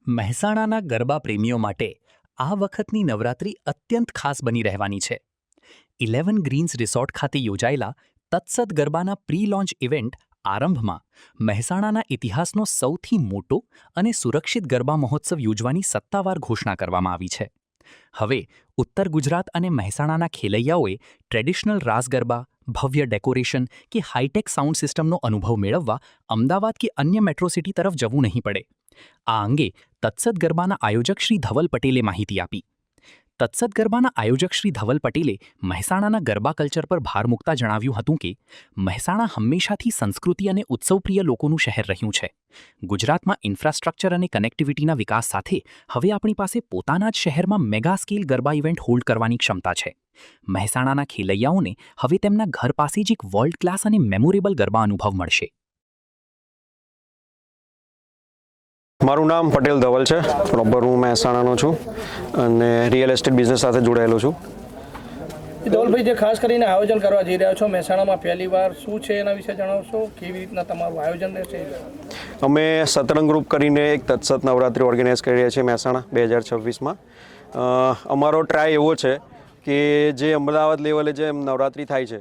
મહેસાણાના ગરબા પ્રેમીઓ માટે આ વખતની નવરાત્રિ અત્યંત ખાસ બની રહેવાની છે. 11 ગ્રીન્સ રિસોર્ટ ખાતે યોજાયેલા તત્સત ગરબાના પ્રી લોન્ચ ઇવેન્ટ આરંભમાં મહેસાણાના ઇતિહાસનો સૌથી મોટો અને સુરક્ષિત ગરબા મહોત્સવ યોજવાની સત્તાવાર ઘોષણા કરવામાં આવી છે. હવે ઉત્તર ગુજરાત અને મહેસાણાના ખેલૈયાઓએ ટ્રેડિશનલ રાસ ગરબા, ભવ્ય ડેકોરેશન કે હાઈટેક સાઉન્ડ સિસ્ટમનો અનુભવ મેળવવા અમદાવાદ કે અન્ય મેટ્રો સિટી તરફ જવું નહીં પડે. આ અંગે તત્સત ગરબાના આયોજક શ્રી ધવલ પટેલે માહિતી આપી. તત્સત ગરબાના આયોજક શ્રી ધવલ પટેલે મહેસાણાના ગરબા કલ્ચર પર ભાર મૂકતા જણાવ્યું હતું કે મહેસાણા હંમેશાથી સંસ્કૃતિ અને ઉત્સવપ્રિય લોકોનું શહેર રહ્યું છે. ગુજરાતમાં ઇન્ફ્રાસ્ટ્રક્ચર અને કનેક્ટિવિટીના વિકાસ સાથે હવે આપણી પાસે પોતાના જ શહેરમાં mega scale garba event hold કરવાની ક્ષમતા છે. મહેસાણાના ખેલૈયાઓને હવે તેમના ઘર પાસે જ એક વર્લ્ડ ક્લાસ અને મેમોરેબલ ગરબા અનુભવ મળશે. મારું નામ પટેલ ધવલ છે. પ્રોપર હું મહેસાણાનો છું અને રિયલ એસ્ટેટ બિઝનેસ સાથે જોડાયેલો છું. ધવલભાઈ, જે ખાસ કરીને આયોજન કરવા જઈ રહ્યા છો મહેસાણામાં પહેલીવાર, શું છે એના વિશે જણાવશો? કેવી રીતના તમારું આયોજન રહેશે? અમે સતરંગ ગ્રુપ કરીને એક તત્સત નવરાત્રિ ઓર્ગેનાઇઝ કરી રહ્યા છીએ મહેસાણા 2026માં. અમારો ટ્રાય એવો છે કે જે અમદાવાદ લેવલે જે નવરાત્રિ થાય છે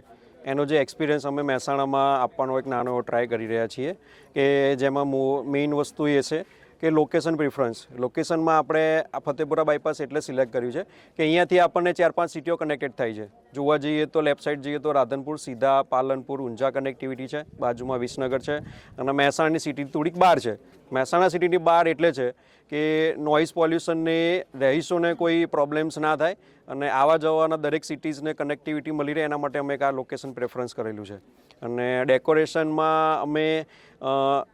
એનો જે એક્સપિરિયન્સ અમે મહેસાણામાં આપવાનો એક નાનો એવો ટ્રાય કરી રહ્યા છીએ કે જેમાં મેઇન વસ્તુ એ છે કે લોકેશન પ્રિફરન્સ. લોકેશનમાં આપણે આ ફતેપુરા બાયપાસ એટલે સિલેક્ટ કર્યું છે કે અહીંયાથી આપણને 4-5 સિટીઓ કનેક્ટેડ થાય છે. જોવા જઈએ તો લેફ્ટ સાઈડ જઈએ તો રાધનપુર, સીધા, પાલનપુર, ઊંઝા કનેક્ટિવિટી છે, બાજુમાં વિસનગર છે અને મહેસાણાની સિટી થોડીક બહાર છે. મહેસાણા સિટીની બહાર એટલે છે કે નોઇઝ પોલ્યુશનને, રહીશોને કોઈ પ્રોબ્લેમ્સ ના થાય અને આવા જવાના દરેક સિટીઝને કનેક્ટિવિટી મળી રહે એના માટે અમે એક આ લોકેશન પ્રેફરન્સ કરેલું છે. અને ડેકોરેશનમાં અમે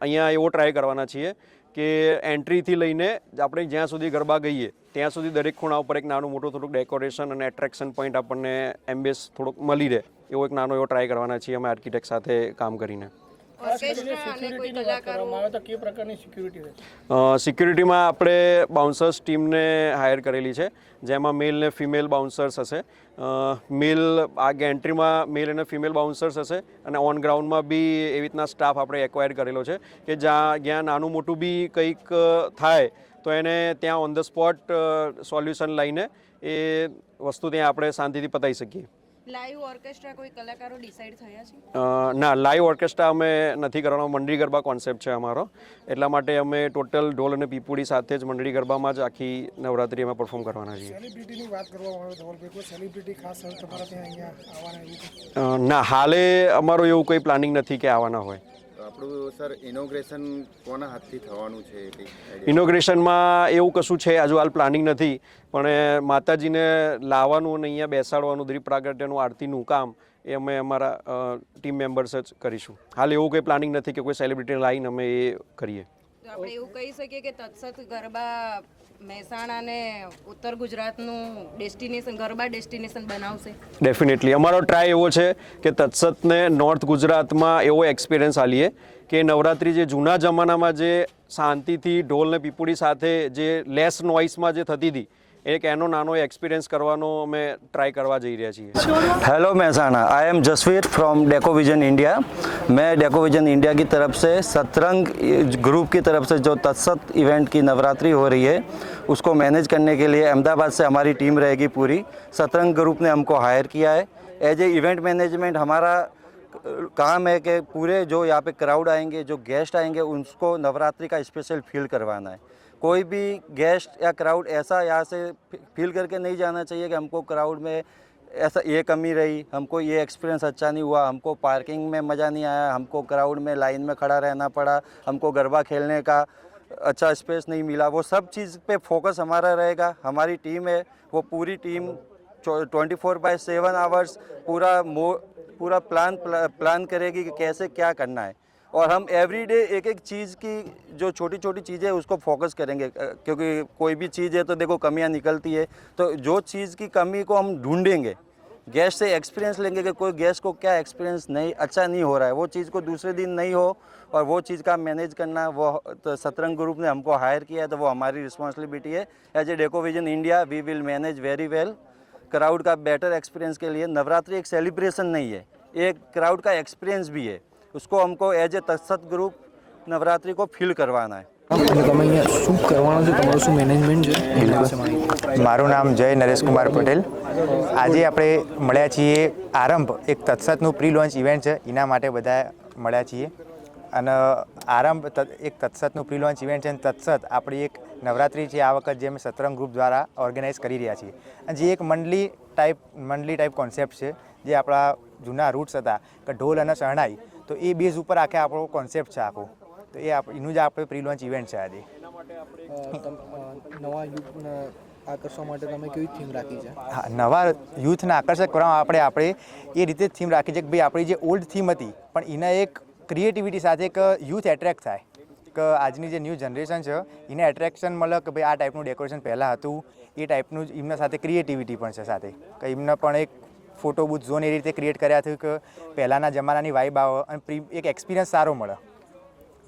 અહીંયા એવો ટ્રાય કરવાના છીએ કે એન્ટ્રીથી લઈને આપણે જ્યાં સુધી ગરબા ગઈએ ત્યાં સુધી દરેક ખૂણા ઉપર એક નાનું મોટું થોડુંક ડેકોરેશન અને એટ્રેક્શન પોઈન્ટ આપણને એમ્બેસ થોડુંક મળી રહે એવો એક નાનો એવો ટ્રાય કરવાના છીએ અમે આર્કિટેક્ટ સાથે કામ કરીને. સિક્યુરિટીમાં આપણે બાઉન્સર્સ ટીમને હાયર કરેલી છે, જેમાં મેલ ને ફિમેલ બાઉન્સર્સ હશે. મેલ આગે એન્ટ્રીમાં મેલ અને ફિમેલ બાઉન્સર્સ હશે અને ઓન ગ્રાઉન્ડમાં બી એવી રીતના સ્ટાફ આપણે એક્વાયર કરેલો છે કે જ્યાં નાનું મોટું બી કંઈક થાય તો એને ત્યાં ઓન ધ સ્પોટ સોલ્યુશન લઈને એ વસ્તુ ત્યાં આપણે શાંતિથી પતાવી શકીએ. લાઈવ ઓર્કેસ્ટ્રા કોઈ કલાકારો ડિસાઈડ થયા છે? ના, લાઈવ ઓર્કેસ્ટ્રા અમે નથી કરવાનો. મંડળી ગરબા કોન્સેપ્ટ છે અમારો, એટલા માટે અમે ટોટલ ઢોલ અને પીપુડી સાથે જ મંડળી ગરબામાં જ આખી નવરાત્રિ અમે પરફોર્મ કરવાના છીએ. સેલિબ્રિટીની વાત કરવામાં આવે ધવલભાઈ, કોઈ સેલિબ્રિટી ખાસ તમારા ત્યાં અહીંયા આવવાના? ના, હાલે અમારું એવું કોઈ પ્લાનિંગ નથી કે આવવાના હોય. આપણું સર ઇનોગ્રેશન કોના હાથથી થવાનું છે? ઇનોગ્રેશનમાં એવું કશું છે હજુ હાલ પ્લાનિંગ નથી, પણ માતાજીને લાવવાનું અને અહીંયા બેસાડવાનું, દીપ પ્રાગટ્યનું, આરતીનું કામ એ અમે અમારા ટીમ મેમ્બર્સ જ કરીશું. હાલ એવું કંઈ પ્લાનિંગ નથી કે કોઈ સેલિબ્રિટી લાવીને અમે એ કરીએ. તો આપણે એવું કહી શકીએ કે તત્સત ગરબા મહેસાણાને ઉત્તર ગુજરાતનું ગરબા ડેસ્ટિનેશન બનાવશે? ડેફિનેટલી અમારો ટ્રાય એવો છે કે તત્સતને નોર્થ ગુજરાતમાં એવો એક્સપિરિયન્સ આલીએ કે નવરાત્રિ જે જૂના જમાનામાં જે શાંતિથી ઢોલ ને પીપુડી સાથે જે લેસ નોઇસમાં જે થતી હતી एक एनो नानो एक्सपीरियंस करवानो અમે ट्राई करवा જઈ રહ્યા છીએ. Hello Mehsana, I am Jasveer from Decovision India. मैं डेकोविजन इंडिया की तरफ से सतरंग ग्रुप की तरफ से जो तत्सत इवेंट की नवरात्रि हो रही है उसको मैनेज करने के लिए अहमदाबाद से हमारी टीम रहेगी पूरी. सतरंग ग्रुप ने हमको हायर किया है एज ए इवेंट मैनेजमेंट. हमारा काम है कि पूरे जो यहाँ पे क्राउड आएंगे, जो गेस्ट आएंगे, उनको नवरात्रि का स्पेशल फील करवाना है. कोई भी गेस्ट या क्राउड ऐसा यहाँ से फील करके नहीं जाना चाहिए कि हमको क्राउड में ऐसा ये कमी रही, हमको ये एक्सपीरियंस अच्छा नहीं हुआ, हमको पार्किंग में मज़ा नहीं आया, हमको क्राउड में लाइन में खड़ा रहना पड़ा, हमको गरबा खेलने का अच्छा स्पेस नहीं मिला. वो सब चीज़ पे फोकस हमारा रहेगा. हमारी टीम है, वो पूरी टीम 24/7 आवर्स पूरा प्लान करेगी कि कैसे क्या करना है. और हम एवरीडे एक एक चीज़ की जो छोटी छोटी चीज़ें उसको फोकस करेंगे, क्योंकि कोई भी चीज़ है तो देखो कमियां निकलती है, तो जो चीज़ की कमी को हम ढूंढेंगे, गेस्ट से एक्सपीरियंस लेंगे कि कोई गेस्ट को क्या एक्सपीरियंस नहीं अच्छा नहीं हो रहा है, वो चीज़ को दूसरे दिन नहीं हो और वो चीज़ का मैनेज करना वो तो सतरंग ग्रुप ने हमको हायर किया है, तो वो हमारी रिस्पॉन्सिबिलिटी है. As a Decovision India we will manage very well. Crowd का बेटर एक्सपीरियंस के लिए नवरात्रि एक सेलिब्रेशन नहीं है, एक क्राउड का एक्सपीरियंस भी है. उसको हमको एज ए तत्सत ग्रुप नवरात्रि को फील करवाना है. અને તમે અહીંયા શું કરવાનું છે, તમારું શું મેનેજમેન્ટ છે એના વિશે માહિતી. મારું નામ જય નરેશકુમાર પટેલ. આજે આપણે મળ્યા છીએ આરંભ એક તત્સતનું પ્રી લોન્ચ ઇવેન્ટ છે એના માટે બધા મળ્યા છીએ. અને આરંભ એક તત્સતનું પ્રી લોન્ચ ઇવેન્ટ છે અને તત્સત આપણી એક નવરાત્રિ છે આ વખત જે અમે સતરંગ ગ્રુપ દ્વારા ઓર્ગેનાઇઝ કરી રહ્યા છીએ. અને જે એક મંડલી ટાઈપ કોન્સેપ્ટ છે જે આપણા જૂના રૂટ્સ હતા કે ઢોલ અને શરણાઈ, તો એ બેઝ ઉપર આખે આપણો કોન્સેપ્ટ છે આખો. તો એનું જ આપણે પ્રી લોન્ચ ઇવેન્ટ છે આજે. નવા યુથને આકર્ષવા માટે તમે કેવી થીમ રાખી છે? હા, નવા યુથને આકર્ષક કરવા આપણે એ રીતે જ થીમ રાખી છે કે ભાઈ આપણી જે ઓલ્ડ થીમ હતી પણ એના એક ક્રિએટિવિટી સાથે એક યુથ એટ્રેક્ટ થાય કે આજની જે ન્યૂ જનરેશન છે એને એટ્રેક્શન મળે કે ભાઈ આ ટાઈપનું ડેકોરેશન પહેલાં હતું, એ ટાઈપનું જ એમના સાથે ક્રિએટિવિટી પણ છે સાથે કે એમને પણ એક ફોટો બૂથ ઝોન એ રીતે ક્રિએટ કર્યા થયું કે પહેલાંના જમાનાની વાઇબ આવે અને એક એક્સપિરિયન્સ સારો મળે,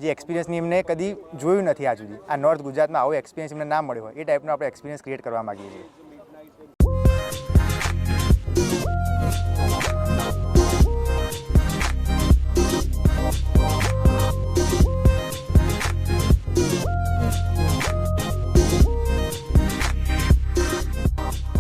જે એક્સપિરિયન્સની એમને કદી જોયું નથી આજ સુધી. આ નોર્થ ગુજરાતમાં આવો એક્સપિરિયન્સ એમને ના મળ્યો હોય એ ટાઈપનો આપણે એક્સપિરિયન્સ ક્રિએટ કરવા માગીએ છીએ.